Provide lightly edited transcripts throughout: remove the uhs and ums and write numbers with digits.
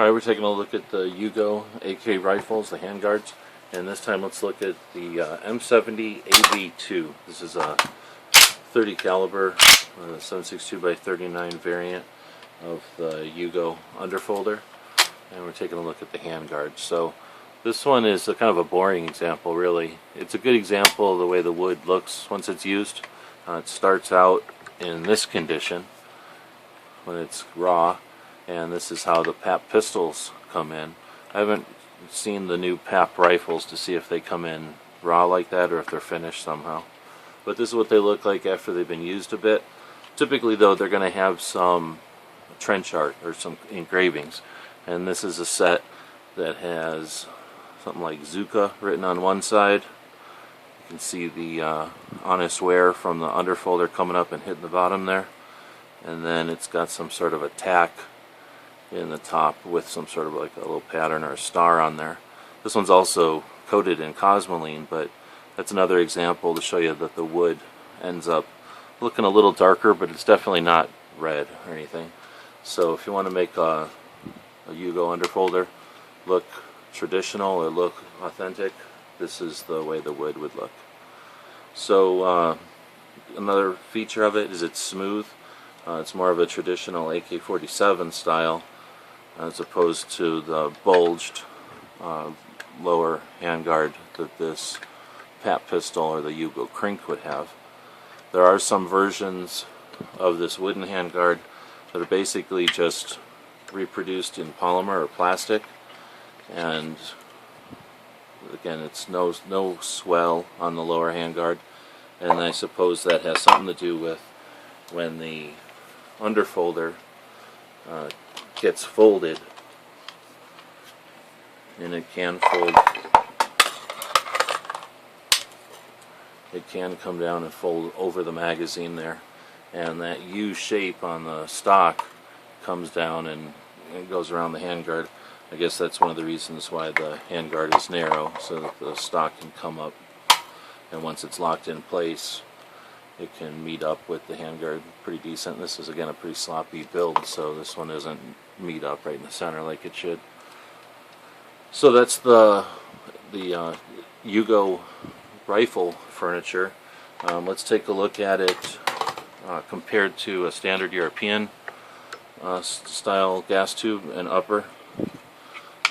Alright, we're taking a look at the Yugo AK rifles, the Handguards, and this time let's look at the M70 AB2. This is a 30 caliber 7.62x39 variant of the Yugo Underfolder, and we're taking a look at the Handguard. So this one is a kind of a boring example, really. It's a good example of the way the wood looks once it's used. It starts out in this condition when it's raw, and this is how the PAP pistols come in. I haven't seen the new PAP rifles to see if they come in raw like that or if they're finished somehow. But this is what they look like after they've been used a bit. Typically though, they're going to have some trench art or some engravings, and this is a set that has something like Zuka written on one side. You can see the honest wear from the underfolder coming up and hitting the bottom there, and then it's got some sort of a tack in the top with some sort of like a little pattern or a star on there. This one's also coated in cosmoline, but that's another example to show you that the wood ends up looking a little darker, but it's definitely not red or anything. So if you want to make a Yugo Underfolder look traditional or look authentic, this is the way the wood would look. So another feature of it is it's smooth. It's more of a traditional AK-47 style as opposed to the bulged lower handguard that this PAP pistol or the Yugo Crink would have. There are some versions of this wooden handguard that are basically just reproduced in polymer or plastic, and again, it's no swell on the lower handguard, and I suppose that has something to do with when the underfolder gets folded, and it can fold. It can come down and fold over the magazine there, and that U shape on the stock comes down and it goes around the handguard. I guess that's one of the reasons why the handguard is narrow, so that the stock can come up, and once it's locked in place, it can meet up with the handguard pretty decent. This is again a pretty sloppy build, so this one doesn't meet up right in the center like it should. So that's the Yugo rifle furniture. Let's take a look at it compared to a standard European style gas tube and upper.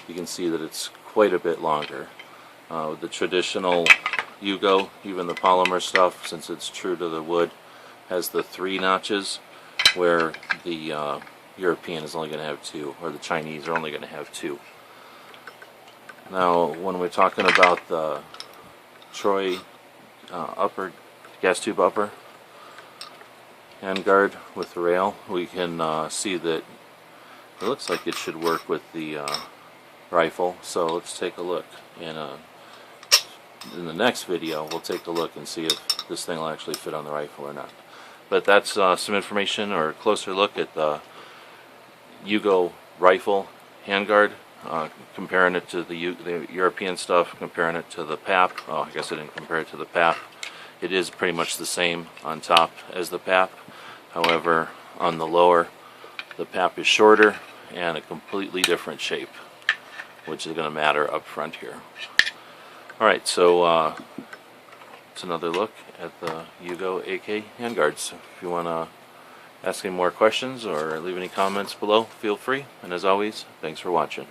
You can see that it's quite a bit longer. The traditional Yugo, even the polymer stuff, since it's true to the wood, has the 3 notches, where the European is only going to have 2, or the Chinese are only going to have 2. Now, when we're talking about the Troy upper, gas tube upper handguard with the rail, we can see that it looks like it should work with the rifle. So let's take a look. In the next video, we'll take a look and see if this thing will actually fit on the rifle or not. But that's some information or a closer look at the Yugo rifle handguard, comparing it to the European stuff, comparing it to the PAP. Oh, I guess I didn't compare it to the PAP. It is pretty much the same on top as the PAP. However, on the lower, the PAP is shorter and a completely different shape, which is going to matter up front here. Alright, so it's another look at the Yugo AK handguards. If you want to ask any more questions or leave any comments below, feel free. And as always, thanks for watching.